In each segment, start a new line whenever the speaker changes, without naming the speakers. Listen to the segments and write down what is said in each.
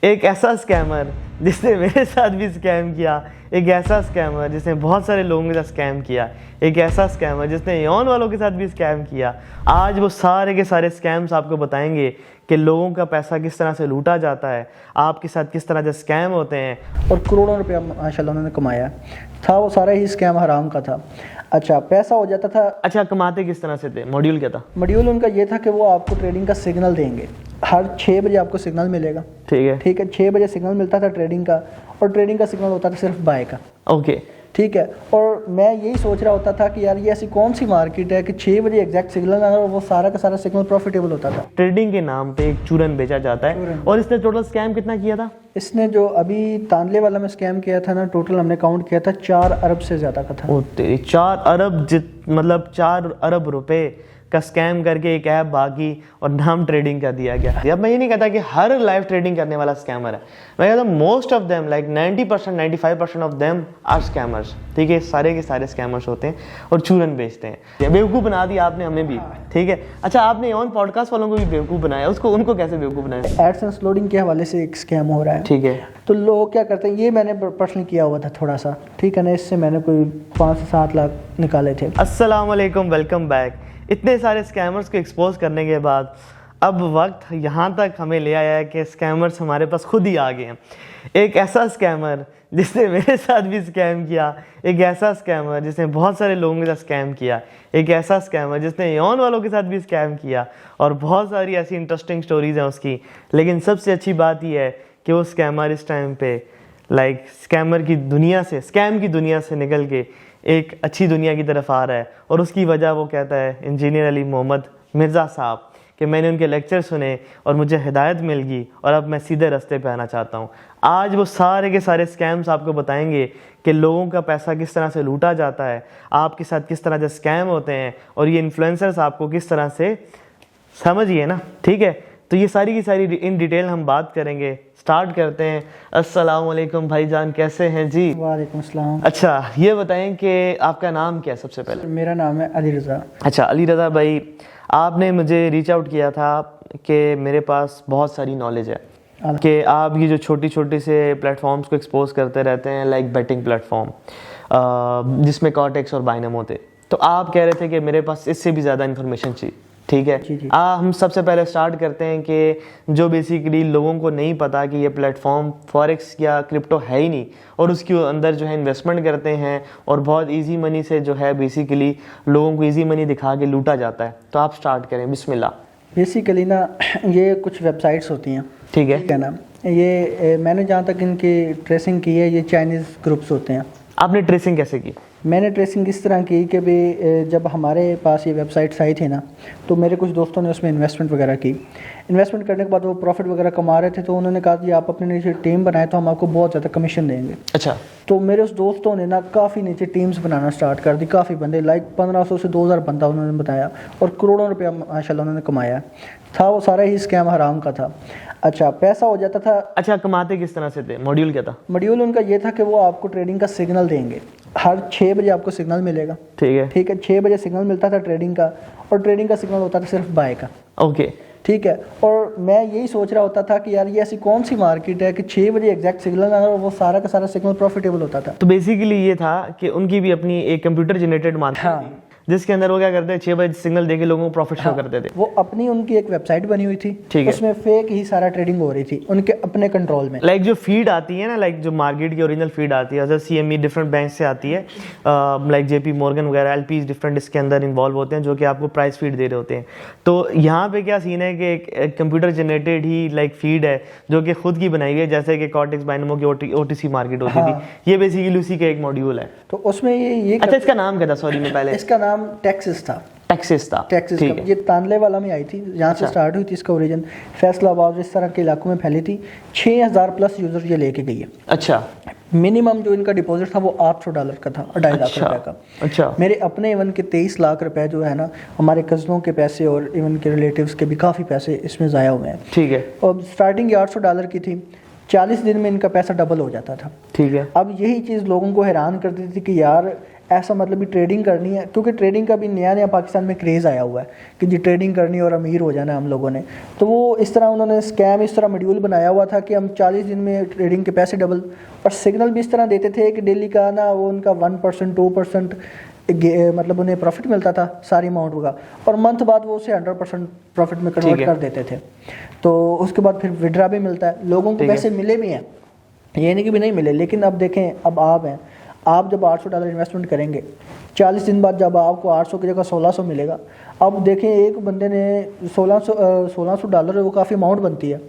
एक ऐसा स्कैमर जिसने मेरे साथ भी स्कैम किया, एक ऐसा स्कैमर जिसने बहुत सारे लोगों के साथ स्कैम किया, एक ऐसा स्कैमर जिसने यौन वालों के साथ भी स्कैम किया। आज वो सारे के सारे स्कैम्स आपको बताएंगे कि लोगों का पैसा किस तरह से लूटा जाता है, आपके साथ किस तरह से स्कैम होते हैं।
और करोड़ों रुपया माशाल्लाह उन्होंने कमाया था। वो सारा ही स्कैम हराम का था। अच्छा, पैसा हो जाता था।
अच्छा, कमाते किस तरह से थे? मॉड्यूल क्या था?
मॉड्यूल उनका ये था कि वो आपको ट्रेडिंग का सिग्नल देंगे। हर 6 बजे आपको सिग्नल मिलेगा। ठीक है, 6 बजे सिग्नल मिलता था ट्रेडिंग का, और ट्रेडिंग का सिग्नल होता था सिर्फ बाय का।
ओके,
ठीक है। और मैं यही सोच रहा होता था कि यार ये ऐसी कौन सी मार्केट है कि 6 बजे एग्जैक्ट सिग्नल आना और वो सारा का सारा सिग्नल प्रॉफिटेबल होता था।
ट्रेडिंग के नाम पे एक चूरन बेचा जाता है। और इसने टोटल स्कैम कितना किया था?
इसने जो अभी तांदले वाला में स्कैम किया था ना, टोटल हमने काउंट किया था 4 अरब से ज्यादा का था।
ओ तेरी, 4 अरब मतलब 4 अरब रुपए का स्कैम करके एक ऐप भागी और नाम ट्रेडिंग का दिया गया। अब मैं ये नहीं कहता कि हर लाइव ट्रेडिंग करने वाला स्कैमर है, मैं कहता हूँ most of them, like 90% 95% of them are scammers. ठीक है, सारे के सारे स्कैमर्स होते हैं और चूरन बेचते हैं। बेवकूफ़ बना दिया आपने हमें भी। ठीक है, अच्छा आपने ऑन पॉडकास्ट वालों को भी बेवकूफ़ बनाया, उनको कैसे बेवकूफ़ बनाया?
एडसेंस लोडिंग के हवाले से एक स्कैम हो रहा है।
ठीक है,
तो लोग क्या करते हैं, ये मैंने पर्सनली किया हुआ था थोड़ा सा। ठीक है ना, इससे मैंने कोई 5 से 7 लाख निकाले थे।
अस्सलाम वालेकुम, वेलकम बैक। इतने सारे स्कैमर्स को एक्सपोज करने के बाद अब वक्त यहाँ तक हमें ले आया है कि स्कैमर्स हमारे पास खुद ही आ गए हैं। एक ऐसा स्कैमर जिसने मेरे साथ भी स्कैम किया, एक ऐसा स्कैमर जिसने बहुत सारे लोगों के साथ स्कैम किया, एक ऐसा स्कैमर जिसने यौन वालों के साथ भी स्कैम किया, और बहुत सारी ऐसी इंटरेस्टिंग स्टोरीज हैं उसकी। लेकिन सबसे अच्छी बात यह है कि वो स्कैमर इस टाइम पे स्कैम की दुनिया से निकल के एक अच्छी दुनिया की तरफ आ रहा है। और उसकी वजह वो कहता है इंजीनियर अली मोहम्मद मिर्ज़ा साहब कि मैंने उनके लेक्चर सुने और मुझे हिदायत मिल गई और अब मैं सीधे रास्ते पे आना चाहता हूँ। आज वो सारे के सारे स्कैम्स आपको बताएंगे कि लोगों का पैसा किस तरह से लूटा जाता है, आपके साथ किस तरह से स्कैम होते हैं, और ये इन्फ्लुएंसर्स आपको किस तरह से, समझिए ना। ठीक है, तो ये सारी की सारी इन डिटेल हम बात करेंगे। स्टार्ट करते हैं। अस्सलाम वालेकुम भाईजान, कैसे हैं जी?
वालेकुम अस्सलाम।
अच्छा, ये बताएं कि आपका नाम क्या है सबसे पहले?
मेरा नाम है अली रज़ा।
अच्छा, अली रज़ा भाई, आपने मुझे रीच आउट किया था कि मेरे पास बहुत सारी नॉलेज है कि आप ये जो छोटी छोटी से प्लेटफॉर्म्स को एक्सपोज करते रहते हैं, लाइक बेटिंग प्लेटफॉर्म जिसमें कॉर्टेक्स और बाइनम होते, तो आप कह रहे थे कि मेरे पास इससे भी ज़्यादा इन्फॉर्मेशन चाहिए। ठीक है, हम सबसे पहले स्टार्ट करते हैं कि जो बेसिकली लोगों को नहीं पता कि ये प्लेटफॉर्म फॉरेक्स या क्रिप्टो है ही नहीं, और उसके अंदर जो है इन्वेस्टमेंट करते हैं और बहुत इजी मनी से जो है बेसिकली लोगों को इजी मनी दिखा के लूटा जाता है। तो आप स्टार्ट करें, बिस्मिल्लाह।
बेसिकली ना, ये कुछ वेबसाइट्स होती हैं। ठीक है ना, ये मैंने जहाँ तक इनकी ट्रेसिंग की है, ये चाइनीज़ ग्रुप्स होते हैं।
आपने ट्रेसिंग कैसे की?
मैंने ट्रेसिंग इस तरह की कि भी जब हमारे पास ये वेबसाइट्स आई थी ना, तो मेरे कुछ दोस्तों ने उसमें इन्वेस्टमेंट वगैरह की। इन्वेस्टमेंट करने के बाद वो प्रॉफिट वगैरह कमा रहे थे, तो उन्होंने कहा कि आप अपने नीचे टीम बनाए तो हम आपको बहुत ज़्यादा कमीशन देंगे।
अच्छा,
तो मेरे उस दोस्तों ने ना काफ़ी नीचे टीम्स बनाना स्टार्ट कर दी। काफ़ी बंदे, लाइक 1500 से 2000 बंदा उन्होंने बताया, और करोड़ों रुपया माशाल्लाह उन्होंने कमाया था। वो सारा ही स्कैम हराम का था। अच्छा, पैसा हो जाता था।
अच्छा, कमाते किस तरह से थे? मॉड्यूल क्या था?
मॉड्यूल उनका ये था कि वो आपको ट्रेडिंग का सिग्नल देंगे। हर 6 बजे आपको सिग्नल मिलेगा। ठीक है, 6 बजे सिग्नल मिलता था ट्रेडिंग का, और ट्रेडिंग का सिग्नल होता था सिर्फ बाय का।
ओके,
ठीक है। और मैं यही सोच रहा होता था कि यार ये ऐसी कौन सी मार्केट है कि 6 बजे एग्जैक्ट सिग्नल आना और वो सारा का सारा सिग्नल प्रॉफिटेबल होता था।
तो बेसिकली ये था कि उनकी भी अपनी एक कंप्यूटर जनरेटेड मार्केट थी, जिसके अंदर वो क्या करते हैं, 6 बजे सिग्नल देके लोगों को प्रॉफिट शो करते थे।
वो अपनी उनकी एक वेबसाइट बनी हुई थी।
ठीक है,
उसमें फेक ही सारा ट्रेडिंग हो रही थी उनके अपने कंट्रोल में।
लाइक जो फीड आती है ना, लाइक जो मार्केट की ओरिजिनल फीड आती है, जैसे CME डिफरेंट बैंक से आती है, लाइक JP Morgan वगैरह, LPs डिफरेंट इसके अंदर इन्वॉल्व होते हैं, जो कि आपको प्राइस फीड दे रहे होते हैं। तो यहाँ पे क्या सीन है कि एक कंप्यूटर जनरेटेड ही लाइक फीड है जो कि खुद की बनाई गई, जैसे कि कॉर्टेक्स बाइनमो की OTC मार्केट होती थी। ये बेसिकली उसी का एक मॉड्यूल है।
तो उसमें ये
अच्छा, इसका नाम क्या था? सॉरी, मैं पहले,
इसका नाम टेक्सिस था।
टेक्सिस था।
ये तांदले वाला में आई थी, जहाँ से स्टार्ट हुई थी। इसका ओरिजिन फैसलाबाद इस तरह के इलाकों में फैली थी। 6000 प्लस यूजर ये लेके गई है। अच्छा, मिनिमम जो इनका डिपॉजिट था वो $800 का था, 2.5 लाख रुपए का। अच्छा, मेरे अपने इवन के 23 लाख रुपए जो है ना, हमारे कज़नों के पैसे और इवन के रिलेटिव्स के भी काफ़ी पैसे इसमें ज़ाया हुए हैं। ठीक है, और स्टार्टिंग $800 की थी। 40 दिन में इनका पैसा डबल हो जाता था।
ठीक है।
अब यही चीज़ लोगों को हैरान करती थी कि यार ऐसा मतलब भी ट्रेडिंग करनी है, क्योंकि ट्रेडिंग का भी नया नया पाकिस्तान में क्रेज़ आया हुआ है कि जी ट्रेडिंग करनी और अमीर हो जाना हम लोगों ने। तो वो इस तरह उन्होंने स्कैम, इस तरह मॉड्यूल बनाया हुआ था कि हम 40 दिन में ट्रेडिंग के पैसे डबल, और सिग्नल भी इस तरह देते थे कि डेली का ना वो उनका 1% 2% मतलब उन्हें प्रॉफिट मिलता था सारी अमाउंट का, और मंथ बाद वो उसे 100% प्रॉफिट में कन्वर्ट कर देते थे। तो उसके बाद फिर विड्रा भी मिलता है, लोगों को पैसे मिले भी हैं, ये नहीं कि भी नहीं मिले। लेकिन अब देखें, अब आप जब $800 इन्वेस्टमेंट करेंगे, 40 दिन बाद जब आपको 800 की जगह 1600 मिलेगा। अब देखें, एक बंदे ने $1600 वो काफ़ी अमाउंट बनती है।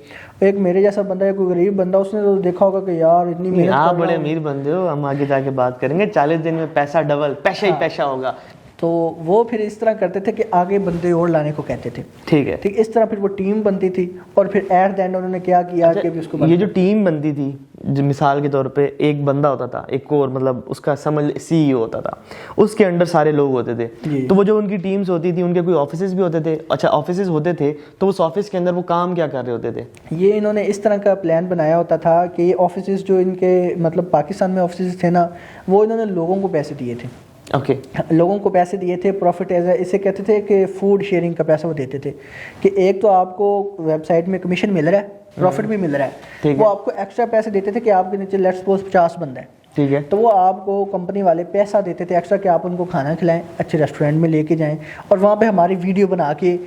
एक मेरे जैसा बंदा है, कोई गरीब बंदा, उसने तो देखा होगा कि यार इतनी मेहनत,
आप बड़े अमीर बंदे हो, हम आगे जाके बात करेंगे। 40 दिन में पैसा डबल, पैसा ही पैसा होगा।
तो वो फिर इस तरह करते थे कि आगे बंदे और लाने को कहते थे।
ठीक है,
ठीक, इस तरह फिर वो टीम बनती थी, और फिर एट द एंड उन्होंने क्या किया कि उसको
ये जो टीम बनती थी, जो मिसाल के तौर पे एक बंदा होता था, एक कोर मतलब उसका समझ CEO होता था, उसके अंडर सारे लोग होते थे। तो वो जो उनकी टीम्स होती थी, उनके कोई ऑफिसेज भी होते थे। अच्छा, ऑफिसेज होते थे तो उस ऑफिस के अंदर वो काम क्या कर रहे होते थे?
ये इन्होंने इस तरह का प्लान बनाया होता था कि ये ऑफिसेज जो इनके मतलब पाकिस्तान में ऑफिसेज थे ना, वो इन्होंने लोगों को पैसे दिए थे।
ओके,
लोगों को पैसे दिए थे, प्रॉफिट एज इसे कहते थे कि फूड शेयरिंग का पैसा वो देते थे कि एक तो आपको वेबसाइट में कमीशन मिल रहा है, प्रॉफिट भी मिल रहा है, वो आपको एक्स्ट्रा पैसे देते थे कि आपके नीचे लेट्स सपोज 50 बंदा है।
ठीक है,
तो वो आपको कंपनी वाले पैसा देते थे एक्स्ट्रा कि आप उनको खाना खिलाएं, अच्छे रेस्टोरेंट में लेके जाएं, और वहाँ पे हमारी वीडियो बना के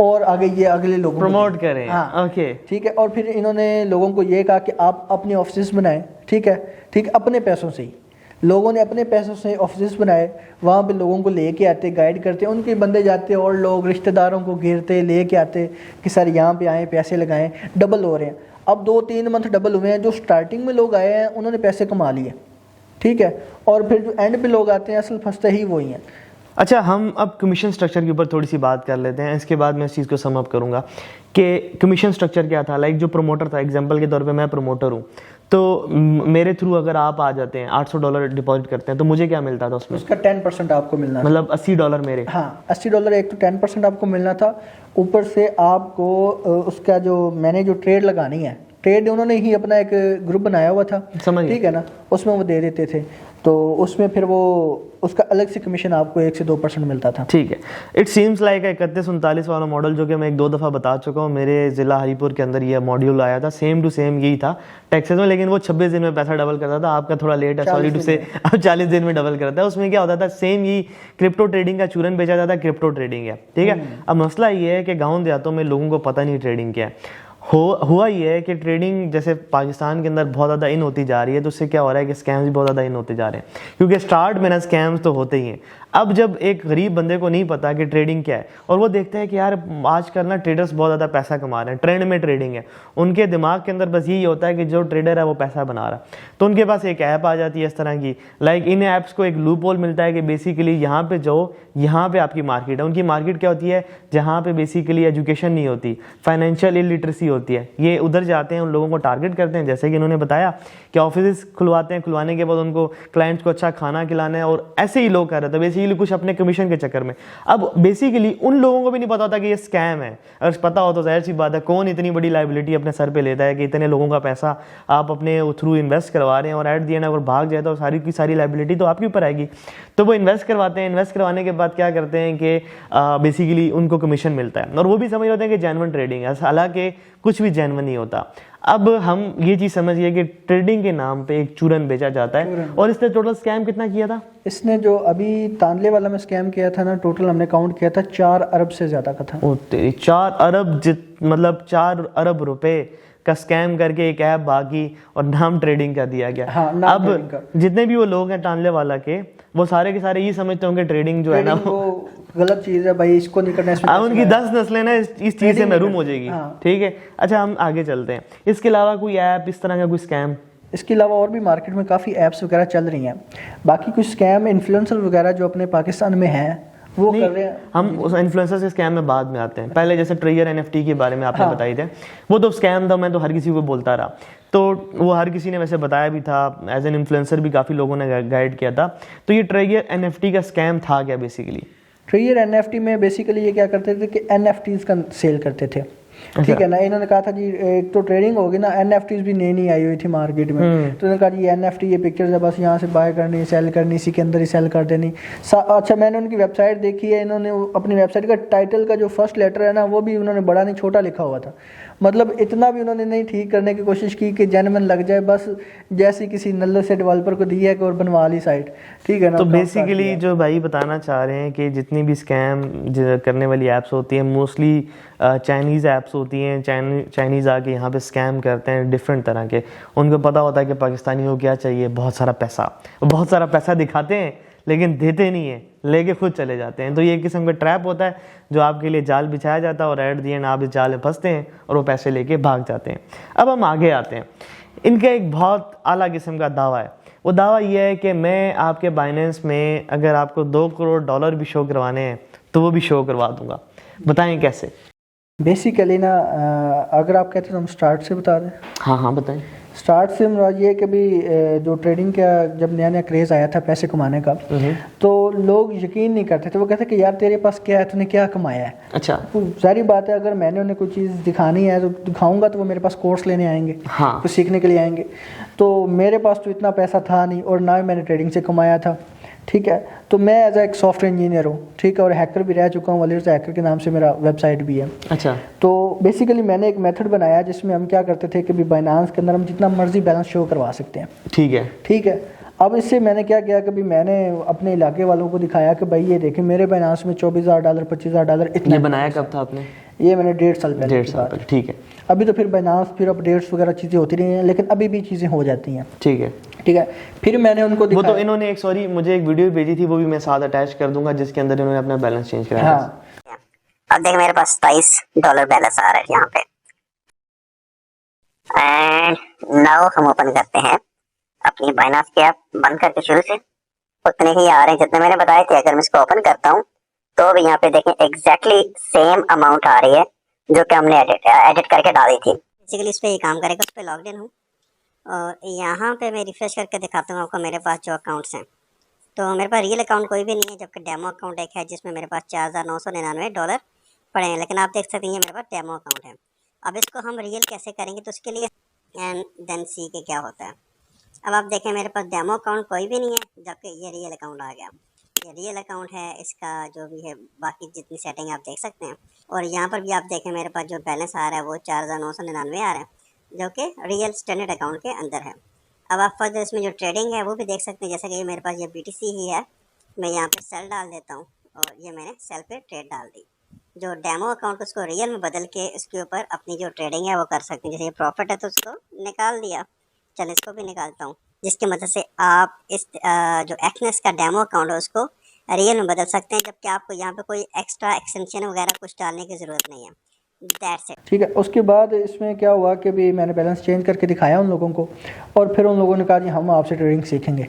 और आगे ये अगले लोगों
प्रमोट करें।
हाँ,
ओके,
ठीक है। और फिर इन्होंने लोगों को ये कहा कि आप अपने ऑफिस बनाएं, ठीक है, ठीक, अपने पैसों से ही। लोगों ने अपने पैसों से ऑफिस बनाए, वहाँ पे लोगों को लेके आते, गाइड करते, उनके बंदे जाते और लोग रिश्तेदारों को घेरते, लेके आते कि सर यहाँ पे आए, पैसे लगाएं, डबल हो रहे हैं। अब 2-3 मंथ डबल हुए हैं। जो स्टार्टिंग में लोग आए हैं उन्होंने पैसे कमा लिए, ठीक है, और फिर जो एंड पे लोग आते हैं असल फंसते ही वही हैं।
अच्छा, हम अब कमीशन स्ट्रक्चर के ऊपर थोड़ी सी बात कर लेते हैं, इसके बाद मैं इस चीज़ को सम अप करूँगा कि कमीशन स्ट्रक्चर क्या था। लाइक जो प्रमोटर था, एग्जांपल के तौर पे मैं प्रमोटर हूँ, तो मेरे थ्रू अगर आप आ जाते हैं, $800 डिपॉजिट करते हैं, तो मुझे क्या मिलता था उसमें?
उसका 10% आपको मिलना,
मतलब $80 मेरे।
हाँ, $80 एक तो 10% आपको मिलना था। ऊपर से आपको उसका जो मैंने जो ट्रेड लगानी है, ट्रेड उन्होंने ही अपना एक ग्रुप बनाया हुआ था, ठीक है ना, उसमें वो दे देते थे। तो उसमें फिर वो उसका अलग से कमीशन आपको 1 से 2% मिलता था।
ठीक है। इट सीम्स लाइक 3139 वाला मॉडल जो कि मैं 1-2 दफ़ा बता चुका हूँ, मेरे ज़िला हरीपुर के अंदर ये मॉड्यूल आया था, सेम टू सेम यही था टैक्सेस में, लेकिन वो 26 दिन में पैसा डबल करता था। आपका थोड़ा लेट है, सॉरी टू से, अब 40 दिन में डबल करता है। उसमें क्या होता था, सेम ही क्रिप्टो ट्रेडिंग का चूरन बेचा जाता है, क्रिप्टो ट्रेडिंग है, ठीक है। अब मसला ये है कि गाँव देहातों में लोगों को पता नहीं ट्रेडिंग क्या है। हुआ ये है कि ट्रेडिंग जैसे पाकिस्तान के अंदर बहुत ज़्यादा इन होती जा रही है, तो उससे क्या हो रहा है कि स्कैम्स भी बहुत ज़्यादा इन होते जा रहे हैं, क्योंकि स्टार्ट में ना स्कैम्स तो होते ही हैं। अब जब एक गरीब बंदे को नहीं पता कि ट्रेडिंग क्या है, और वो देखते हैं कि यार आजकल ना ट्रेडर्स बहुत ज़्यादा पैसा कमा रहे हैं, ट्रेंड में ट्रेडिंग है, उनके दिमाग के अंदर बस यही होता है कि जो ट्रेडर है वो पैसा बना रहा है। तो उनके पास एक ऐप आ जाती है इस तरह की, लाइक इन ऐप्स को एक लूप होल मिलता है कि बेसिकली यहाँ पे जाओ, यहाँ पे आपकी मार्केट है। उनकी मार्केट क्या होती है, जहाँ पे बेसिकली एजुकेशन नहीं होती, फाइनेंशियल इलिटरेसी होती है। ये उधर जाते हैं, उन लोगों को टारगेट करते हैं, जैसे कि इन्होंने बताया कि ऑफिस खुलवाते हैं, खुलवाने के बाद उनको क्लाइंट्स को अच्छा खाना खिलाना है, और ऐसे ही लोग कर रहे थे बेसिकली कुछ अपने कमीशन के चक्कर में। अब बेसिकली उन लोगों को भी नहीं पता होता कि ये स्कैम है। अगर पता हो तो जाहिर सी बात है, कौन इतनी बड़ी लायबिलिटी अपने सर पे लेता है कि इतने लोगों का पैसा आप अपने थ्रू इन्वेस्ट करवा रहे हैं, और एट द एंड अगर भाग जाए तो सारी की सारी लायबिलिटी तो आपके ऊपर आएगी। तो वो इन्वेस्ट करवाते हैं, इन्वेस्ट करवाने के बाद क्या करते हैं कि बेसिकली उनको कमीशन मिलता है, और वो भी समझ होते हैं कि जेन्युइन ट्रेडिंग है, हालांकि कुछ भी जेन्युइन नहीं होता। अब हम ये चीज़ समझिए कि ट्रेडिंग के नाम पे एक चूरन बेचा जाता है। और इसने टोटल स्कैम कितना किया था? इसने जो अभी तांदले वाला में स्कैम किया था ना, टोटल हमने काउंट किया था 4 अरब से ज़्यादा का था। 4 अरब मतलब 4 अरब रुपए का स्कैम करके एक ऐप भागी और नाम ट्रेडिंग का दिया गया।
हाँ,
अब जितने भी वो लोग हैं तांदले वाला के, वो सारे के सारे ये समझते होंगे ट्रेडिंग जो है ना वो
गलत चीज है भाई, इसको नहीं करना। इसमें
उनकी 10 नस्लें ना इस चीज से महरूम हो जाएगी। ठीक है, अच्छा हम आगे चलते हैं। इसके अलावा कोई ऐप इस तरह का कोई स्कैम? इसके अलावा और भी मार्केट में काफ़ी ऐप्स वगैरह चल रही हैं। बाकी कुछ स्कैम इन्फ्लुएंसर वगैरह जो अपने पाकिस्तान में हैं वो कर रहे हैं। हम उस इन्फ्लुएंसर के स्कैम में बाद में आते हैं। पहले जैसे ट्रेयर NFT के बारे में आपने बताई थे, वो तो स्कैम था, मैं तो हर किसी को बोलता रहा, तो वो हर किसी ने वैसे बताया भी था, एज एन इन्फ्लुएंसर भी काफ़ी लोगों ने गाइड किया था। तो ये ट्रेयर NFT का स्कैम था क्या बेसिकली? ट्रेयर NFT में बेसिकली ये क्या करते थे कि NFTs का सेल करते थे।
ठीक है ना। इन्होंने कहा था जी एक तो ट्रेडिंग होगी ना, NFTs भी नई आई हुई थी मार्केट में, तो इन्होंने कहा जी NFT ये पिक्चर्स है, बस यहाँ से बाय करनी, सेल करनी, इसी के अंदर ही सेल कर देनी। अच्छा मैंने उनकी वेबसाइट देखी है, इन्होंने अपनी वेबसाइट का टाइटल का जो फर्स्ट लेटर है ना वो भी उन्होंने बड़ा नहीं छोटा लिखा हुआ था। मतलब इतना भी उन्होंने नहीं ठीक करने की कोशिश की कि जेन्युइन लग जाए, बस जैसे किसी नल्ले से डेवलपर को दी है कि और बनवा ली साइट, ठीक है ना।
तो बेसिकली जो भाई बताना चाह रहे हैं कि जितनी भी स्कैम करने वाली ऐप्स होती हैं मोस्टली चाइनीज़ ऐप्स होती हैं, चाइनीज़ आके यहाँ पे स्कैम करते हैं डिफरेंट तरह के। उनको पता होता है कि पाकिस्तानियों को क्या चाहिए, बहुत सारा पैसा दिखाते हैं लेकिन देते नहीं है, लेके खुद चले जाते हैं। तो ये एक किस्म का ट्रैप होता है जो आपके लिए जाल बिछाया जाता है और एट दी एंड आप इस जाल में फंसते हैं और वो पैसे लेके भाग जाते हैं। अब हम आगे आते हैं। इनका एक बहुत आला किस्म का दावा है। वो दावा ये है कि मैं आपके बाइनेंस में अगर आपको $2 करोड़ भी शो करवाने हैं तो वो भी शो करवा दूंगा। बताएं कैसे?
बेसिकली ना अगर आप कहते हैं तो हम स्टार्ट से बता दें।
हाँ बताएं।
स्टार्ट से मुराद ये कि भी जो ट्रेडिंग का जब नया क्रेज़ आया था पैसे कमाने का, तो लोग यकीन नहीं करते थे। वो कहते कि यार तेरे पास क्या है, तूने क्या कमाया है।
अच्छा,
तो सारी बात है, अगर मैंने उन्हें कोई चीज़ दिखानी है तो दिखाऊंगा तो वो मेरे पास कोर्स लेने आएंगे,
हाँ,
कुछ सीखने के लिए आएंगे। तो मेरे पास तो इतना पैसा था नहीं और ना ही मैंने ट्रेडिंग से कमाया था, ठीक है। तो मैं एज एक सॉफ्टवेयर इंजीनियर हूँ, ठीक है, और हैकर भी रह चुका हूँ। वलीद हैकर के नाम से मेरा वेबसाइट भी है।
अच्छा,
तो बेसिकली मैंने एक मेथड बनाया जिसमें हम क्या करते थे कि भी बाइनांस के अंदर हम जितना मर्जी बैलेंस शो करवा सकते हैं, ठीक है। अब इससे मैंने क्या किया कि भी मैंने अपने इलाके वालों को दिखाया कि भाई ये देखें मेरे बाइनांस में $24,000 $25,000 इतना।
ये बनाया कब था आपने?
ये मैंने 1.5 साल पहले।
1.5 साल पहले, ठीक है।
अभी तो फिर बाइनांस फिर अपडेट्स वगैरह चीज़ें होती रही हैं, लेकिन अभी भी चीज़ें हो जाती हैं,
ठीक है।
फिर मैंने उनको
वो तो इन्होंने एक मुझे एक वीडियो भेजी थी, वो भी मैं साथ अटैच कर दूंगा, जिसके अंदर इन्होंने अपना बैलेंस चेंज कराया।
हाँ,
अब देख मेरे पास $27 बैलेंस आ रहा है यहाँ पे। एंड नाउ हम ओपन करते हैं अपनी बाइनांस की ऐप, बंद करके शुरू से उतने ही आ रहे हैं जितने मैंने बताए थे। अगर मैं इसको ओपन करता हूँ तो भी यहाँ पे देखें एग्जैक्टली सेम अमाउंट आ रही है जो कि हमने एडिट करके डाली थी। बेसिकली इस पर ये काम करेगा। उस पर लॉग इन हूँ और यहाँ पे मैं रिफ्रेश करके दिखाता हूँ आपको मेरे पास जो अकाउंट्स हैं। तो मेरे पास रियल अकाउंट कोई भी नहीं है, जबकि डेमो अकाउंट एक है जिसमें मेरे पास $4,999 पड़े हैं। लेकिन आप देख सकते हैं ये मेरे पास डेमो अकाउंट है। अब इसको हम रियल कैसे करेंगे, तो उसके लिए एंड देन सी के क्या होता है। अब आप देखें मेरे पास डेमो अकाउंट कोई भी नहीं है, जबकि ये रियल अकाउंट आ गया। ये रियल अकाउंट है, इसका जो भी है बाकी जितनी सेटिंग आप देख सकते हैं। और यहाँ पर भी आप देखें मेरे पास जो बैलेंस आ रहा है वो 4,999 आ रहा है, जो कि रियल स्टैंडर्ड अकाउंट के अंदर है। अब आप फर्दर इसमें जो ट्रेडिंग है वो भी देख सकते हैं। जैसे कि ये मेरे पास ये BTC ही है, मैं यहाँ पे सेल डाल देता हूँ और ये मैंने सेल पे ट्रेड डाल दी। जो डेमो अकाउंट उसको रियल में बदल के इसके ऊपर अपनी जो ट्रेडिंग है वो कर सकते हैं। जैसे ये प्रॉफिट है तो उसको निकाल दिया, चल इसको भी निकालता हूँ, जिसकी मदद से आप इस जो एक्सनेस का डेमो अकाउंट है उसको रियल में बदल सकते हैं, जबकि आपको यहाँ पे कोई एक्स्ट्रा एक्सटेंशन वगैरह कुछ डालने की ज़रूरत नहीं है। दैट्स इट,
ठीक है। उसके बाद इसमें क्या हुआ कि भी मैंने बैलेंस चेंज करके दिखाया उन लोगों को, और फिर उन लोगों ने कहा जी हम आपसे ट्रेडिंग सीखेंगे।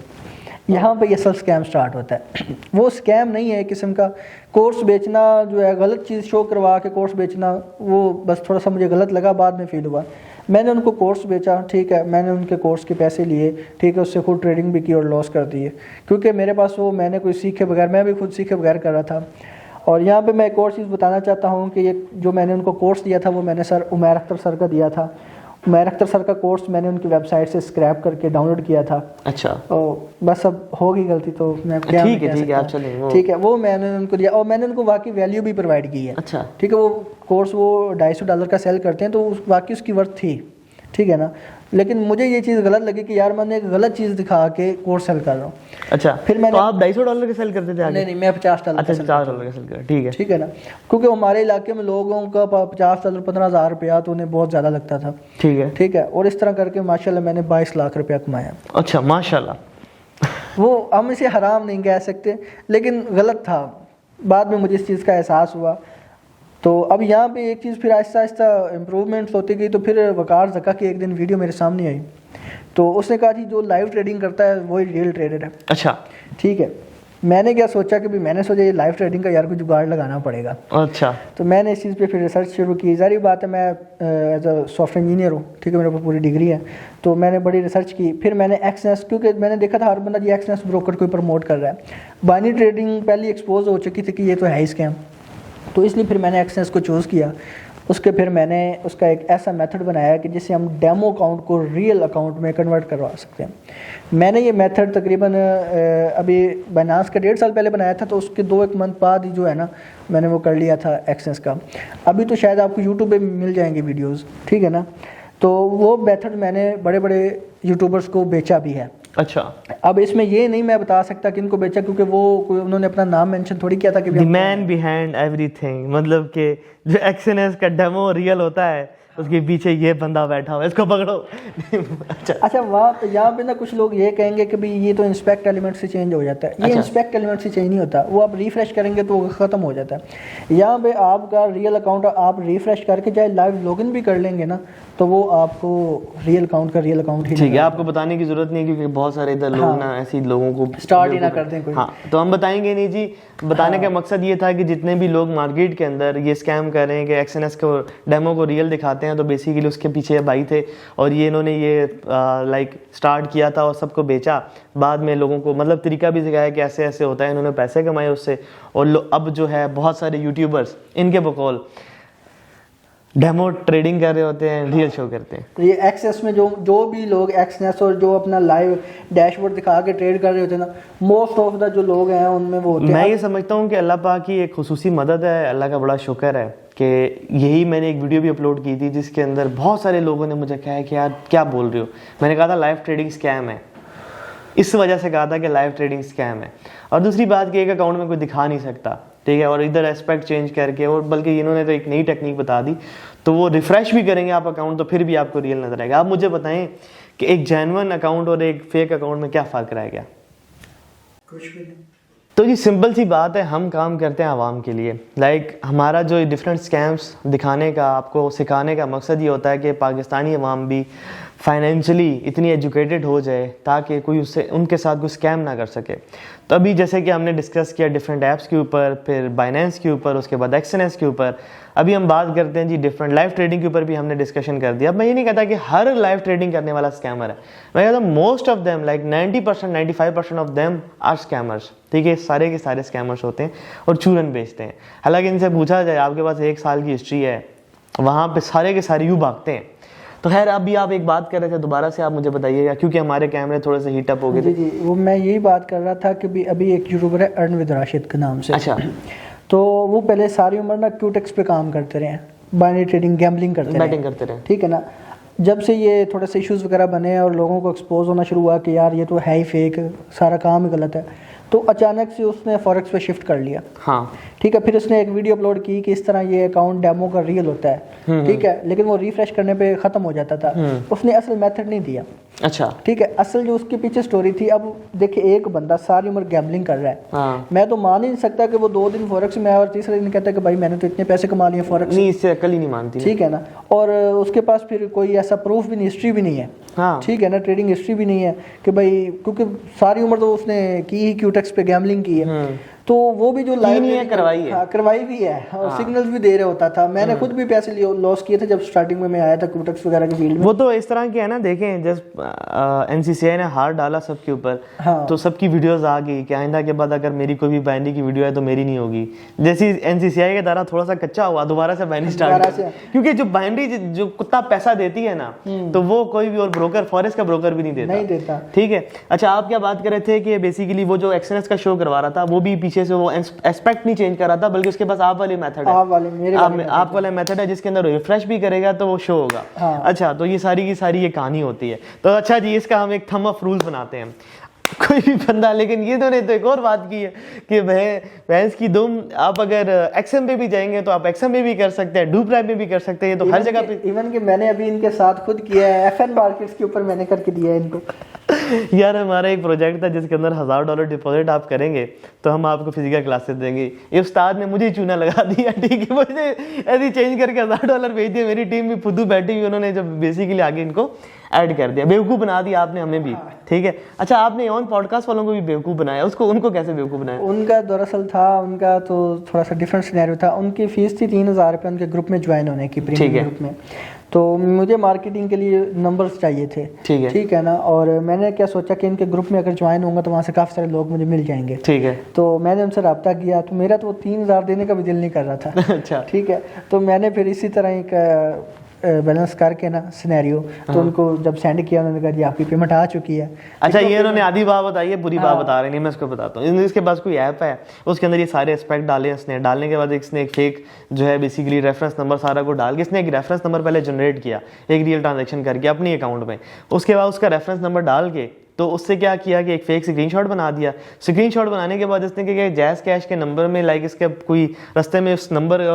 यहाँ पे ये असल स्कैम स्टार्ट होता है। वो स्कैम नहीं है, किस्म का कोर्स बेचना जो है, गलत चीज़ शो करवा के कोर्स बेचना, वो बस थोड़ा सा मुझे गलत लगा, बाद में फील हुआ। मैंने उनको कोर्स बेचा, ठीक है, मैंने उनके कोर्स के पैसे लिए, ठीक है, उससे खुद ट्रेडिंग भी की और लॉस कर दिए, क्योंकि मेरे पास वो मैंने कोई सीखे बगैर, मैं भी खुद सीखे बगैर कर रहा था। और यहाँ पे मैं एक और चीज़ बताना चाहता हूँ कि ये जो मैंने उनको कोर्स दिया था वो मैंने सर उमैर अख्तर सर का दिया था। उमैर अख्तर सर का कोर्स मैंने उनकी वेबसाइट से स्क्रैप करके डाउनलोड किया था।
अच्छा,
तो बस अब होगी गलती तो मैं क्या
ठीक है आप चलें,
ठीक है, वो मैंने उनको दिया और मैंने उनको वाकई वैल्यू भी प्रोवाइड की है।
अच्छा,
ठीक है, वो कोर्स वो $250 का सेल करते हैं, तो वाकई उसकी वर्थ थी, ठीक है ना। लेकिन मुझे ये चीज़ गलत लगी कि यार मैंने एक गलत चीज़ दिखा के कोर्स सेल कर रहा हूँ।
अच्छा,
फिर मैंने,
तो आप $250 के सेल करते थे आगे?
नहीं, मैं $50।
अच्छा, $50 का सेल कर, ठीक है,
ठीक है ना, क्योंकि हमारे इलाके में लोगों का $50 15,000 रुपया तो उन्हें बहुत ज़्यादा लगता था। ठीक है, और इस तरह करके माशाल्लाह मैंने 22 लाख रुपया कमाया।
अच्छा, माशाल्लाह।
वो हम इसे हराम नहीं कह सकते, लेकिन गलत था। बाद में मुझे इस चीज़ का एहसास हुआ। तो अब यहाँ पे एक चीज़ फिर आहिस्ता आहिस्ता इम्प्रूवमेंट्स होती गई। तो फिर वकार ज़का की एक दिन वीडियो मेरे सामने आई, तो उसने कहा जी जो लाइव ट्रेडिंग करता है वही रियल ट्रेडर है।
अच्छा,
ठीक है, मैंने क्या सोचा कि भी मैंने सोचा ये लाइव ट्रेडिंग का यार कोई जुगाड़ लगाना पड़ेगा।
अच्छा,
तो मैंने इस चीज़ पे फिर रिसर्च शुरू की। ज़ाहिर बात है मैं एज अ सॉफ्टवेयर इंजीनियर हूँ, ठीक है, मेरे पास पूरी डिग्री है, तो मैंने बड़ी रिसर्च की। फिर मैंने एक्सनेस, क्योंकि मैंने देखा था हर बंदा जी एक्सनेस ब्रोकर कोई प्रमोट कर रहा है। बाइनरी ट्रेडिंग पहले एक्सपोज हो चुकी थी कि ये तो है ही स्कैम, तो इसलिए फिर मैंने एक्सनेस को चूज़ किया उसके फिर मैंने उसका एक ऐसा मेथड बनाया कि जिससे हम डेमो अकाउंट को रियल अकाउंट में कन्वर्ट करवा सकते हैं। मैंने ये मेथड तकरीबन अभी बाइनांस का 1.5 साल पहले बनाया था, तो उसके 2-1 मंथ बाद ही जो है ना मैंने वो कर लिया था एक्सेस का। अभी तो शायद आपको यूट्यूब पे मिल जाएंगे वीडियोस, ठीक है ना। तो वो मेथड मैंने बड़े बड़े यूट्यूबर्स को बेचा भी है।
अच्छा,
अब इसमें ये नहीं मैं बता सकता कि इनको बेचा, क्योंकि वो उन्होंने अपना नाम मेंशन थोड़ी किया था कि
द मैन बिहाइंड एवरीथिंग, मतलब कि जो एक्सएनएस का डेमो रियल होता है उसके पीछे ये बंदा बैठा हुआ है, इसको पकड़ो।
अच्छा वहाँ पे यहाँ पे ना कुछ लोग ये कहेंगे कि भाई ये तो इंस्पेक्ट एलिमेंट से चेंज हो जाता है। ये इंस्पेक्ट एलिमेंट से चेंज नहीं होता, वो आप रिफ्रेश करेंगे तो वो ख़त्म हो जाता है। यहाँ पे आपका रियल अकाउंट आप रिफ्रेश करके चाहे लाइव लॉगिन भी कर लेंगे ना, तो वो आपको रियल अकाउंट का रियल अकाउंट ही
ठीक है, आपको बताने की जरूरत नहीं, क्योंकि बहुत सारे इधर लोग ना ऐसे लोगों को
स्टार्ट ही ना कर दें कोई।
हाँ, तो हम बताएंगे नहीं जी। बताने का मकसद ये था कि जितने भी लोग मार्केट के अंदर ये स्कैम कर रहे हैं कि एक्सएनएस को डेमो को रियल दिखाते हैं, तो बेसिकली उसके पीछे भाई थे और ये इन्होंने ये लाइक स्टार्ट किया था और सबको बेचा। बाद में लोगों को मतलब तरीका भी सिखाया कि ऐसे ऐसे होता है, इन्होंने पैसे कमाए उससे। और अब जो है बहुत सारे यूट्यूबर्स इनके बकौल डेमो ट्रेडिंग कर रहे होते हैं, रियल शो करते हैं।
तो ये एक्सेस में जो भी लोग एक्सएनएस और जो अपना लाइव डैशबोर्ड दिखा के ट्रेड कर रहे होते हैं ना, मोस्ट ऑफ द जो लोग हैं उनमें वो होते हैं।
मैं ये समझता हूँ कि अल्लाह पाक की एक खुसूसी मदद है, अल्लाह का बड़ा शुक्र है कि यही मैंने एक वीडियो भी अपलोड की थी जिसके अंदर बहुत सारे लोगों ने मुझे कहा कि यार क्या बोल रहे हो। मैंने कहा था लाइव ट्रेडिंग स्कैम है, इस वजह से कहा था कि लाइव ट्रेडिंग स्कैम है। और दूसरी बात कि एक अकाउंट में कोई दिखा नहीं सकता, ठीक है, और इधर एस्पेक्ट चेंज करके, और बल्कि इन्होंने तो एक नई टेक्निक बता दी, तो वो रिफ्रेश भी करेंगे आप अकाउंट तो फिर भी आपको रियल नजर आएगा। आप मुझे बताएं कि एक जेन्युइन अकाउंट और एक फेक अकाउंट में क्या फ़र्क रह गया?
कुछ भी नहीं।
तो ये सिंपल सी बात है, हम काम करते हैं आवाम के लिए। लाइक हमारा जो डिफरेंट स्कैम्स दिखाने का, आपको सिखाने का मकसद ये होता है कि पाकिस्तानी अवाम भी फाइनेंशियली इतनी एजुकेटेड हो जाए ताकि कोई उससे उनके साथ कोई स्कैम ना कर सके। तो अभी जैसे कि हमने डिस्कस किया डिफरेंट ऐप्स के ऊपर, फिर बाइनेंस के ऊपर, उसके बाद एक्सएनएस के ऊपर, अभी हम बात करते हैं जी डिफरेंट लाइव ट्रेडिंग के ऊपर भी हमने डिस्कशन कर दिया। अब मैं ये नहीं कहता कि हर लाइव ट्रेडिंग करने वाला स्कैमर है, मैं कहता हूँ most of them like 90% 95% of them are scammers. ठीक है, सारे के सारे स्कैमर्स होते हैं और चूरन बेचते हैं। हालांकि इनसे पूछा जाए आपके पास 1 साल की हिस्ट्री है, वहाँ पे सारे के सारे यूँ भागते हैं। तो खैर अभी आप एक बात कर रहे थे, दोबारा से आप मुझे बताइएगा, क्योंकि हमारे कैमरे थोड़े से हीटअप हो गए थे।
जी वो मैं यही बात कर रहा था कि अभी एक यूट्यूबर है अर्न विद राशिद के नाम से।
अच्छा,
तो वो पहले सारी उम्र ना क्यूटेक्स पे काम करते रहे, बाइनरी ट्रेडिंग, गैम्बलिंग करते रहे,
बैटिंग करते रहे,
ठीक है ना। जब से ये थोड़े से इश्यूज वगैरह बने और लोगों को एक्सपोज होना शुरू हुआ कि यार ये तो है ही फेक, सारा काम ही गलत है, तो अचानक से उसने फॉरेक्स पे शिफ्ट कर लिया।
हाँ
ठीक है, फिर उसने एक वीडियो अपलोड की कि इस तरह ये अकाउंट डेमो का रियल होता है, ठीक है, लेकिन वो रिफ्रेश करने पे ख़त्म हो जाता था। उसने असल मेथड नहीं दिया।
अच्छा,
ठीक है, असल जो उसके पीछे स्टोरी थी, अब देखिए एक बंदा सारी उम्र गैम्बलिंग कर रहा है।
हाँ,
मैं तो मान ही नहीं सकता कि वो 2 दिन फॉरेक्स में आया और तीसरे दिन कहता है कि भाई मैंने तो इतने पैसे कमा लिए फॉरेक्स।
नहीं, इससे अकल ही नहीं मानती।
ठीक है ना, और उसके पास फिर कोई ऐसा प्रूफ भी नहीं, हिस्ट्री भी नहीं है।
हाँ,
ठीक है ना, ट्रेडिंग हिस्ट्री भी नहीं है कि भाई, क्योंकि सारी उम्र तो उसने की ही क्यूटेक्स पे गैम्बलिंग की है। तो वो भी जो लाइव
नहीं है, करवाई है।
हाँ, करवाई भी है और सिग्नल्स भी दे रहे होता था। मैंने खुद भी पैसे लॉस किए थे जब स्टार्टिंग में मैं आया था क्यूटेक्स वगैरह के फील्ड में।
वो तो इस तरह के है ना, देखें जस्ट एनसीसीआई ने हार डाला सबके ऊपर।
हाँ।
तो सबकी वीडियोस आ गई कि आइंदा के बाद अगर मेरी कोई भी बाइनरी की वीडियो है तो मेरी नहीं होगी। जैसे एनसीसीआई का दायरा थोड़ा सा कच्चा हुआ, दोबारा से बाइनरी स्टार्ट, क्योंकि जो बाइनरी जो कुत्ता पैसा देती है ना, तो वो कोई भी और ब्रोकर, फॉरेस्ट का ब्रोकर भी नहीं देता। ठीक है, अच्छा आप क्या बात कर रहे थे कि बेसिकली वो जो एक्सएनएस का शो करवा रहा था, वो भी पीछे से वो एस्पेक्ट नहीं चेंज कर रहा था, बल्कि उसके पास आप वाले मेथड है, आप वाला मेथड है जिसके अंदर रिफ्रेश भी करेगा तो वो शो होगा।
हाँ।
अच्छा, तो ये सारी की सारी ये कहानी होती है। तो अच्छा जी, इसका हम एक थंब ऑफ रूल बनाते हैं, कोई भी बंदा, लेकिन ये दोनों तो एक और बात की है कि भैंस की दुम, आप अगर एक्सएम पे भी जाएंगे तो आप एक्सएम पे भी कर सकते हैं, डू प्राइम में भी कर सकते हैं, तो हर जगह पे।
इवन कि मैंने अभी इनके साथ खुद किया है, एफएन मार्केट्स के ऊपर मैंने करके दिया है इनको।
यार हमारा एक प्रोजेक्ट था जिसके अंदर $1000 डिपॉजिट आप करेंगे तो हम आपको फिजिकल क्लासेस देंगे। ये उस्ताद ने मुझे चूना लगा दिया, ठीक है, मुझे ऐसे चेंज करके $1000 भेज दिए। मेरी टीम भी फुद्दू बैठी हुई, उन्होंने जब बेसिकली आगे इनको ऐड कर दिया, बेवकूफ़ बना दिया आपने हमें भी। ठीक है, अच्छा आपने ऑन पॉडकास्ट वालों को भी बेवकूफ़ बनाया, उनको कैसे बेवकूफ़ बनाया?
उनका दरअसल था, उनका तो थोड़ा सा डिफरेंट सिनेरियो था। उनकी फीस थी 3000 रुपये उनके ग्रुप में ज्वाइन होने की, प्रीमियम ग्रुप में। तो मुझे मार्केटिंग के लिए नंबर्स चाहिए थे, ठीक है ना। और मैंने क्या सोचा कि इनके ग्रुप में अगर ज्वाइन होऊंगा तो वहाँ से काफ़ी सारे लोग मुझे मिल जाएंगे, ठीक है। तो मैंने उनसे रब्ता किया, तो मेरा तो वो 3,000 देने का भी दिल नहीं कर रहा था अच्छा, ठीक है। तो मैंने फिर इसी तरह एक बैलेंस करके ना सिनेरियो, तो उनको जब सेंड किया उन्होंने कहा जी आपकी पेमेंट आ चुकी है।
अच्छा, ये उन्होंने आधी बात बताई है, पूरी बात बता रहे नहीं, मैं उसको बताता हूँ। इसके पास कोई ऐप है, उसके अंदर ये सारे एस्पेक्ट डाले इसने, डालने के बाद इसने एक फेक जो है बेसिकली रेफरेंस नंबर सारा को डाल के इसने एक रेफरेंस नंबर पहले जनरेट किया, एक रियल ट्रांजेक्शन करके अपनी अकाउंट में। उसके बाद उसका रेफरेंस नंबर डाल के तो उससे क्या किया कि एक फेक स्क्रीनशॉट बना दिया। स्क्रीनशॉट बनाने के बाद इसने क्या जैज़ कैश के नंबर में लाइक इसके कोई रास्ते में उस नंबर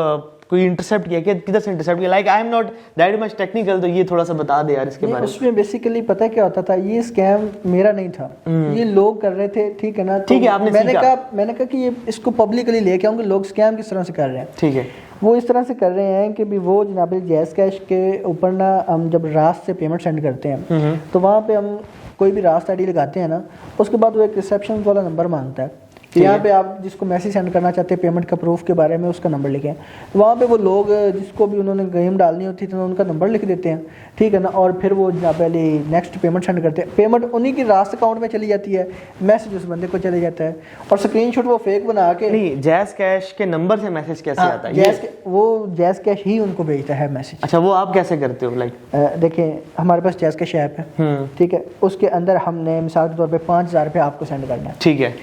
कोई इंटरसेप्ट किया, किधर से इंटरसेप्ट किया, like I am not that much technical, तो ये थोड़ा सा बता दे यार इसके बारे में।
उसमें बेसिकली पता है क्या होता था, ये स्कैम मेरा नहीं था, ये लोग कर रहे थे, ठीक है ना।
ठीक है, आपने
मैंने कहा कि ये इसको पब्लिकली लेके आऊंगे, लोग स्कैम किस तरह से कर रहे हैं,
ठीक है।
वो इस तरह से कर रहे हैं कि भी वो जनाब जैज़ कैश के ऊपर ना हम जब रास्त से पेमेंट सेंड करते हैं तो वहाँ पे हम कोई भी रास्त आईडी लगाते हैं ना, उसके बाद वो एक रिसेप्शन वाला नंबर मांगता है। यहाँ पे आप जिसको मैसेज सेंड करना चाहते हैं पेमेंट का प्रूफ के बारे में, उसका नंबर लिखें। तो वहाँ पे वो लोग जिसको भी उन्होंने गेम डालनी होती तो उनका नंबर लिख देते हैं, ठीक है ना। और फिर वो पहले नेक्स्ट पेमेंट सेंड करते हैं, पेमेंट उन्हीं की रास्त अकाउंट में चली जाती है, मैसेज उस बंदे को चले जाता है, और स्क्रीनशॉट वो फेक बना के।
नहीं, जैज़ कैश के नंबर से मैसेज कैसे आता है?
वो जैज़ कैश ही उनको भेजता है मैसेज।
अच्छा, वो आप कैसे करते हो? लाइक
देखें, हमारे पास जैज़ कैश ऐप है, ठीक है, उसके अंदर हमने मिसाल के तौर पर 5,000 रुपये आपको सेंड करना है, ठीक है।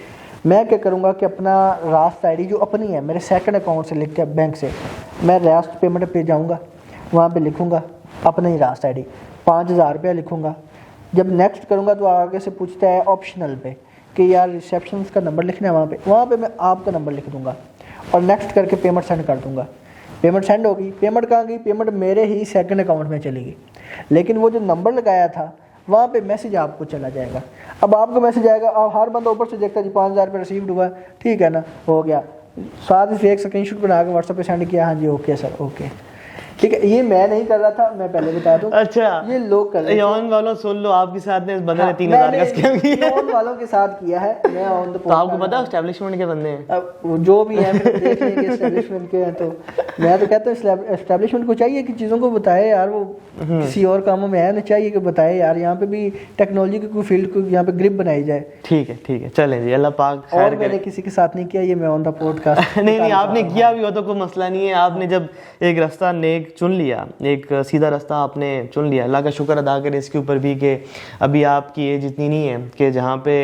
मैं क्या करूँगा कि अपना रास्त आईडी जो अपनी है मेरे सेकंड अकाउंट से लिख के बैंक से मैं रास्त पेमेंट पे जाऊँगा, वहाँ पे लिखूँगा अपना ही रास्त आईडी 5,000 रुपया लिखूँगा। जब नेक्स्ट करूँगा तो आगे से पूछता है ऑप्शनल पे कि यार रिसेप्शन का नंबर लिखना है, वहाँ पे मैं आपका नंबर लिख दूँगा और नेक्स्ट करके पेमेंट सेंड कर दूँगा। पेमेंट सेंड होगी, पेमेंट कहाँ गई? पेमेंट मेरे ही सेकंड अकाउंट में चलेगी, लेकिन वो जो नंबर लगाया था वहाँ पे मैसेज आपको चला जाएगा। अब आपको मैसेज आएगा, आप हर बंदा ऊपर से देखता जी 5,000 रुपये रिसीव्ड हुआ, ठीक है ना, हो गया। साथ ही एक स्क्रीनशॉट बना के व्हाट्सएप पे सेंड किया, हाँ जी ओके सर ओके, ठीक है। ये मैं नहीं कर रहा था, मैं पहले बता दूं।
अच्छा, ये
लोग कर रहे हैं।
ऑन वालों सुन लो, आपके साथ ने इस बंदे ने 3,000 का स्कैम किया।
ऑन वालों के साथ किया है, मैं ऑन द
तो आपको पता है एस्टैब्लिशमेंट के बंदे हैं,
अब जो भी हैं देख लेंगे एस्टैब्लिशमेंट के हैं। तो मैं तो कहता हूँ एस्टैब्लिशमेंट को चाहिए कि चीज़ों को बताए यार, वो किसी और कामों में है ना, चाहिए कि बताए यार, यहाँ पे भी टेक्नोलॉजी की कोई फील्ड को यहाँ पे ग्रिप बनाई जाए। ठीक है, चलें जी, अल्लाह पाक। और मैंने किसी के साथ नहीं किया, ये मैं ऑन द पॉडकास्ट
नहीं, आपने किया भी हो तो कोई मसला नहीं है। आपने जब एक रास्ता नेक चुन लिया, एक सीधा रास्ता आपने चुन लिया, अल्लाह का शुक्र अदा करें इसके ऊपर भी कि अभी आपकी एज इतनी नहीं है कि जहाँ पे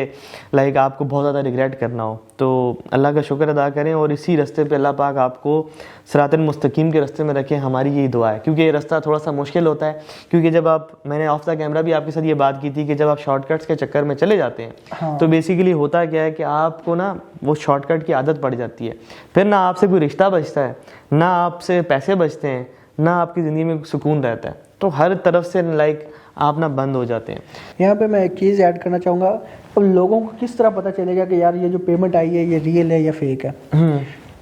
लाइक आपको बहुत ज़्यादा रिग्रेट करना हो। तो अल्लाह का शुक्र अदा करें और इसी रास्ते पे अल्लाह पाक आपको सिरातल मुस्तकीम के रास्ते में रखें, हमारी यही दुआ है। क्योंकि ये रास्ता थोड़ा सा मुश्किल होता है, क्योंकि जब मैंने ऑफ द कैमरा भी आपके साथ ये बात की थी कि जब आप शॉर्टकट्स के चक्कर में चले जाते हैं, हाँ। तो बेसिकली होता क्या है कि आपको ना वो शॉर्टकट की आदत पड़ जाती है, फिर ना आपसे कोई रिश्ता बचता है, ना आपसे पैसे बचते हैं, ना आपकी ज़िंदगी में सुकून रहता है। तो हर तरफ से लाइक आप ना बंद हो जाते हैं।
यहाँ पे मैं एक चीज़ ऐड करना चाहूँगा, अब लोगों को किस तरह पता चलेगा कि यार ये जो पेमेंट आई है ये रियल है या फेक है।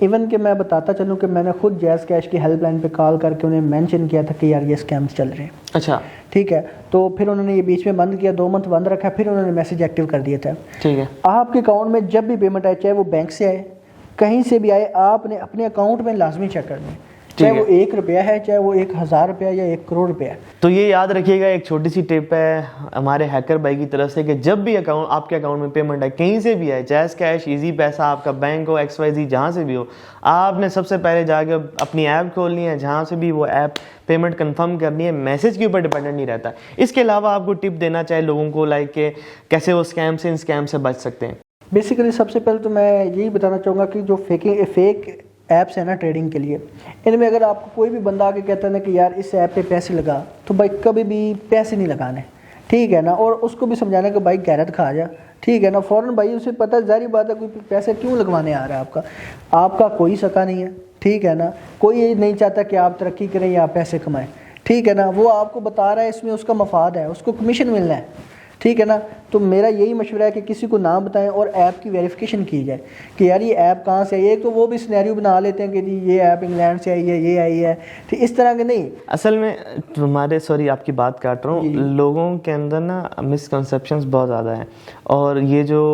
इवन कि मैं बताता चलूँ कि मैंने खुद जैज़ कैश की हेल्पलाइन पे कॉल करके उन्हें मेंशन किया था कि यार ये स्कैम्स चल रहे हैं।
अच्छा,
ठीक है। तो फिर उन्होंने ये बीच में बंद किया, 2 मंथ बंद रखा, फिर उन्होंने मैसेज एक्टिव कर दिया था।
ठीक है।
आपके अकाउंट में जब भी पेमेंट आए, चाहे वो बैंक से आए, कहीं से भी आए, आपने अपने अकाउंट में लाजमी चेक करना है, चाहे वो 1 रुपया है, चाहे वो 1,000 रुपया या 1 करोड़ रुपया है।
तो ये याद रखिएगा, एक छोटी सी टिप है हमारे हैकर भाई की तरफ से कि जब भी आपके अकाउंट में पेमेंट है, कहीं से भी है, जैज़ कैश, इजी पैसा, आपका बैंक हो, XYZ, जहाँ से भी हो, आपने सबसे पहले जाके अपनी ऐप खोलनी है, जहाँ से भी वो ऐप पेमेंट कंफर्म करनी है, मैसेज के ऊपर डिपेंडेंट नहीं रहता। इसके अलावा आपको टिप देना चाहिए लोगों को लाइक के कैसे वो इन स्कैम से बच सकते हैं।
बेसिकली सबसे पहले तो मैं यही बताना चाहूँगा कि जो फेक ऐप्स है ना ट्रेडिंग के लिए, इनमें अगर आपको कोई भी बंदा आके कहता है ना कि यार इस ऐप पे पैसे लगा, तो भाई कभी भी पैसे नहीं लगाने, ठीक है ना। और उसको भी समझाना कि भाई गैरत खा जा, ठीक है ना। फ़ौरन भाई उसे पता, जारी बात है, कोई पैसे क्यों लगवाने आ रहा है, आपका कोई सका नहीं है, ठीक है ना। कोई ये नहीं चाहता कि आप तरक्की करें या आप पैसे कमाएं, ठीक है ना। वो आपको बता रहा है, इसमें उसका मफाद है, उसको कमीशन मिलना है, ठीक है ना। तो मेरा यही मशवरा है कि किसी को ना बताएं और ऐप की वेरिफिकेशन की जाए कि यार ये ऐप कहाँ से आई है। एक तो वो भी सिनेरियो बना लेते हैं कि जी ये ऐप इंग्लैंड से आई है, ये आई है, तो इस तरह के नहीं।
असल में हमारे, सॉरी आपकी बात काट रहा हूँ, लोगों के अंदर ना मिसकंसेप्शंस बहुत ज़्यादा हैं और ये जो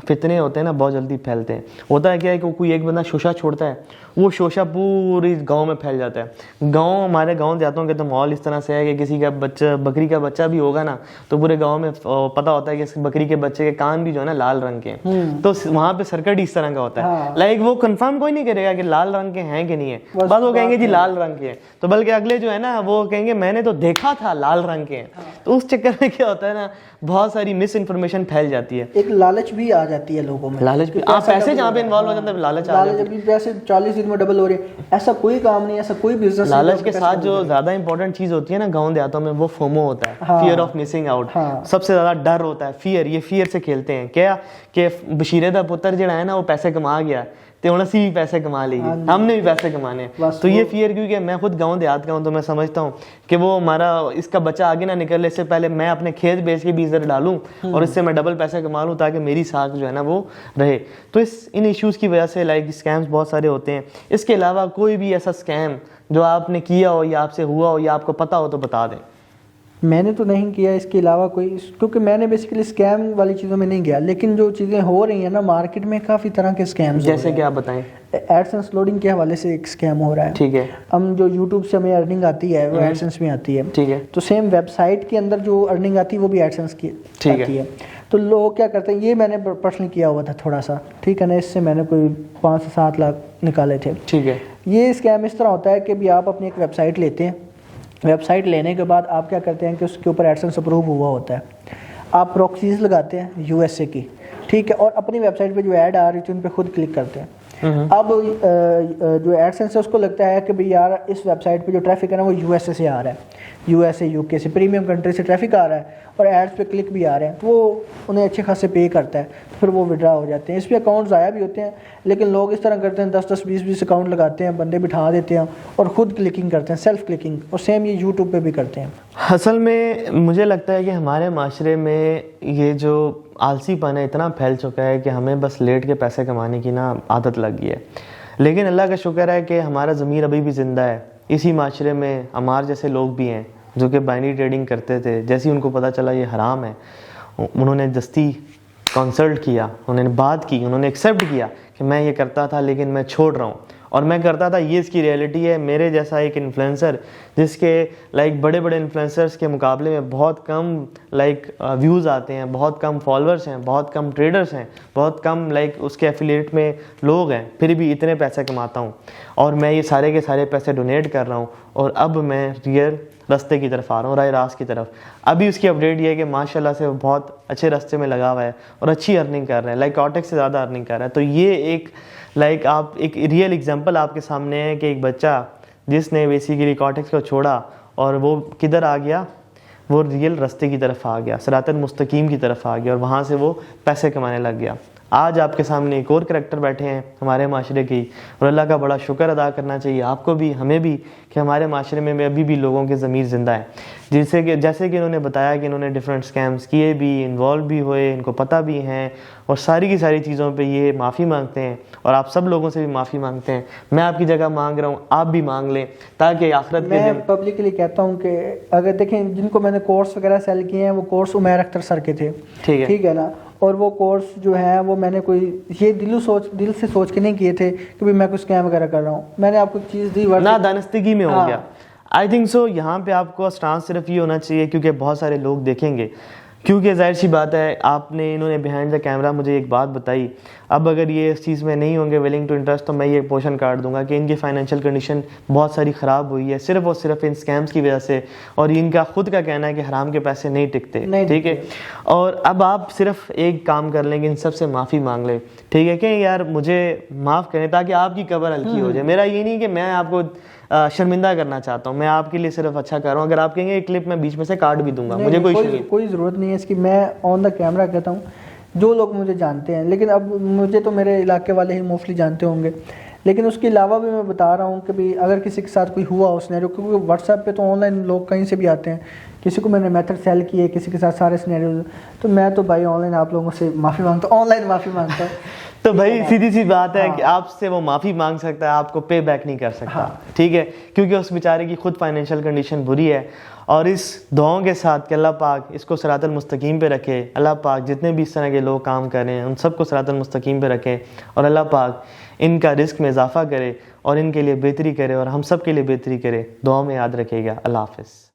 फितने होते हैं ना बहुत जल्दी फैलते हैं। होता है क्या है कि कोई एक बंदा शोशा छोड़ता है, वो शोशा पूरी गांव में फैल जाता है। गांव, हमारे गांव देहातों के तो माहौल इस तरह से है कि किसी का बच्चा, बकरी का बच्चा भी होगा ना तो पूरे गांव में पता होता है कि इस बकरी के बच्चे के कान भी जो है ना लाल रंग के हैं। तो वहां पे सर्किट इस तरह का होता है। लाइक वो कंफर्म कोई नहीं करेगा कि लाल रंग के हैं कि नहीं है, बस वो कहेंगे जी लाल रंग के हैं, तो बल्कि अगले जो है ना वो कहेंगे मैंने तो देखा था लाल रंग के हैं। तो उस चक्कर में क्या होता है ना, बहुत सारी मिस इन्फॉर्मेशन फैल जाती है,
एक लालच भी आ जाती है लोगों में।
लालच भी, आप पैसे जहाँ पे इन्वॉल्व हो जाते हैं लालच आ जाती है।
लालच पैसे 40 दिन में डबल हो रहे हैं, ऐसा कोई काम नहीं, ऐसा कोई बिजनेस।
लालच के साथ जो ज्यादा इंपॉर्टेंट चीज होती है ना गांव देहातों में, वो फोमो होता है, फियर ऑफ मिसिंग आउट। सबसे ज्यादा डर होता है फियर। ये फियर से खेलते हैं क्या कि बशीरे दा पुत्र जो है ना वो पैसे कमा गया तो हम भी पैसे कमा लेंगे, हमने भी पैसे कमाने। तो ये फियर, क्योंकि मैं खुद गांव देहात का हूँ तो मैं समझता हूँ कि वो हमारा, इसका बच्चा आगे ना निकले, इससे पहले मैं अपने खेत बेच के भी इधर डालूं और इससे मैं डबल पैसे कमा लूँ ताकि मेरी साख जो है ना वो रहे। तो इन इश्यूज़ की वजह से लाइक स्कैम्स बहुत सारे होते हैं। इसके अलावा कोई भी ऐसा स्कैम जो आपने किया हो या आपसे हुआ हो या आपको पता हो तो बता दें।
मैंने तो नहीं किया इसके अलावा कोई, क्योंकि मैंने बेसिकली स्कैम वाली चीज़ों में नहीं गया। लेकिन जो चीज़ें हो रही हैं ना मार्केट में, काफ़ी तरह के स्कैम्स,
जैसे कि आप बताएं।
एडसेंस लोडिंग के हवाले से एक स्कैम हो रहा है।
ठीक है।
हम जो यूट्यूब से हमें अर्निंग आती है वो एडसेंस में आती है।
ठीक है।
तो सेम वेबसाइट के अंदर जो अर्निंग आती है वो भी एडसेंस की आती है। तो लोग क्या करते हैं, ये मैंने पर्सनली किया हुआ था थोड़ा सा, ठीक है ना, इससे मैंने कोई 5 से 7 लाख निकाले थे।
ठीक है।
ये स्कैम इस तरह होता है कि भी आप अपनी एक वेबसाइट लेते हैं, वेबसाइट लेने के बाद आप क्या करते हैं कि उसके ऊपर एडसेंस अप्रूव हुआ होता है, आप प्रॉक्सीज लगाते हैं यूएसए की, ठीक है, और अपनी वेबसाइट पे जो ऐड आ रही थी उन पे खुद क्लिक करते हैं। अब जो एडसेंस है उसको लगता है कि भाई यार इस वेबसाइट पे जो ट्रैफिक है ना वो यूएसए से आ रहा है, यूएसए यूके से, प्रीमियम कंट्री से ट्रैफिक आ रहा है और एड्स पे क्लिक भी आ रहे हैं, तो वो उन्हें अच्छे खासे पे करता है, फिर वो विड्रा हो जाते हैं। इस पर अकाउंट ज़ाया भी होते हैं, लेकिन लोग इस तरह करते हैं 10-10, 20-20 अकाउंट लगाते हैं, बंदे बिठा देते हैं और ख़ुद क्लिकिंग करते हैं, सेल्फ क्लिकिंग, और सेम ये यूट्यूब पे भी करते हैं।
असल में मुझे लगता है कि हमारे माशरे में ये जो आलसीपन है इतना फैल चुका है कि हमें बस लेट के पैसे कमाने की ना आदत लग गई है। लेकिन अल्लाह का शुक्र है कि हमारा ज़मीर अभी भी ज़िंदा है। इसी माशरे में हमारे जैसे लोग भी हैं जो कि बाइनरी ट्रेडिंग करते थे, जैसे ही उनको पता चला ये हराम है, उन्होंने दस्ती कंसल्ट किया, उन्होंने बात की, उन्होंने एक्सेप्ट किया कि मैं ये करता था लेकिन मैं छोड़ रहा हूँ और मैं करता था, ये इसकी रियलिटी है। मेरे जैसा एक इन्फ्लुएंसर जिसके लाइक बड़े बड़े इन्फ्लुएंसर्स के मुकाबले में बहुत कम लाइक व्यूज़ आते हैं, बहुत कम फॉलोअर्स हैं, बहुत कम ट्रेडर्स हैं, बहुत कम लाइक उसके एफिलिएट में लोग हैं, फिर भी इतने पैसे कमाता हूँ और मैं ये सारे के सारे पैसे डोनेट कर रहा हूँ और अब मैं रियल रास्ते की तरफ आ रहा हूँ, राय रास्त की तरफ। अभी उसकी अपडेट ये है कि माशाल्लाह से वो बहुत अच्छे रास्ते में लगा हुआ है और अच्छी अर्निंग कर रहा है, लाइक कॉटेक्स से ज़्यादा अर्निंग कर रहा है। तो ये एक लाइक आप एक रियल एग्जांपल आपके सामने है कि एक बच्चा जिसने बेसिकली कॉटेक्स को छोड़ा और वो किधर आ गया, वो रियल रास्ते की तरफ आ गया, सिरातल मुस्तकीम की तरफ आ गया और वहाँ से वो पैसे कमाने लग गया। आज आपके सामने एक और करैक्टर बैठे हैं हमारे माशरे की और अल्लाह का बड़ा शुक्र अदा करना चाहिए आपको भी, हमें भी, कि हमारे माशरे में अभी भी लोगों के ज़मीर ज़िंदा है। जैसे कि इन्होंने बताया कि इन्होंने डिफरेंट स्कैम्स किए भी, इन्वॉल्व भी हुए, इनको पता भी हैं और सारी की सारी चीज़ों पे ये माफ़ी मांगते हैं और आप सब लोगों से भी माफ़ी मांगते हैं। मैं आपकी जगह मांग रहा हूँ, आप भी मांग लें ताकि आखिरत में
मैं पब्लिकली कहता हूँ कि अगर देखें जिनको मैंने कोर्स वगैरह सेल किए हैं वो कोर्स उमैर अख्तर सर के थे, ठीक है ना, और वो कोर्स जो है वो मैंने कोई ये दिल से सोच के नहीं किए थे कि भाई मैं कुछ स्कैम वगैरह कर रहा हूँ। मैंने आपको चीज़ दी
ना दानस्तगी में हो गया। आई थिंक सो यहाँ पे आपको स्टांस सिर्फ ये होना चाहिए क्योंकि बहुत सारे लोग देखेंगे, क्योंकि जाहिर सी बात है आपने इन्होंने बिहाइंड द कैमरा मुझे एक बात बताई। अब अगर ये इस चीज़ में नहीं होंगे विलिंग टू इंटरेस्ट तो मैं ये पोर्शन काट दूंगा कि इनकी फाइनेंशियल कंडीशन बहुत सारी ख़राब हुई है सिर्फ और सिर्फ इन स्कैम्स की वजह से, और इनका खुद का कहना है कि हराम के पैसे नहीं टिकते, ठीक है। और अब आप सिर्फ एक काम कर लेंगे, इन सब से माफ़ी मांग लें, ठीक है, कि यार मुझे माफ़ करें ताकि आपकी कब्र हल्की हो जाए। मेरा ये नहीं कि मैं आपको शर्मिंदा करना चाहता हूँ, मैं आपके लिए सिर्फ अच्छा कर रहा हूँ। अगर आप कहेंगे एक क्लिप मैं बीच में से काट भी दूंगा, मुझे कोई
ज़रूरत नहीं है इसकी। मैं ऑन द कैमरा कहता हूँ, जो लोग मुझे जानते हैं, लेकिन अब मुझे तो मेरे इलाके वाले ही मोस्टली जानते होंगे, लेकिन उसके अलावा भी मैं बता रहा हूँ कि भाई अगर किसी के साथ कोई हुआ उस सिनेरियो, क्योंकि व्हाट्सएप पे तो ऑनलाइन लोग कहीं से भी आते हैं, किसी को मैंने मेथड सेल किए, किसी के साथ सारे सिनेरियो, तो मैं तो भाई ऑनलाइन आप लोगों से माफ़ी मांगता हूँ, ऑनलाइन माफ़ी मांगता हूँ।
तो भाई सीधी सी बात है
हाँ।
कि आपसे वो माफ़ी मांग सकता है, आपको पे बैक नहीं कर सकता।
हाँ।
ठीक है, क्योंकि उस बेचारे की खुद फाइनेंशियल कंडीशन बुरी है। और इस दुआओं के साथ कि अल्लाह पाक इसको सिरातल मुस्तकीम पे रखे, अल्लाह पाक जितने भी इस तरह के लोग काम कर रहे हैं उन सबको सिरातल मुस्तकीम पे रखे, और अल्लाह पाक इनका रिस्क में इजाफा करे और इनके लिए बेहतरी करे और हम सब के लिए बेहतरी करे। दुआ में याद रखिएगा। अल्लाह हाफ़िज़।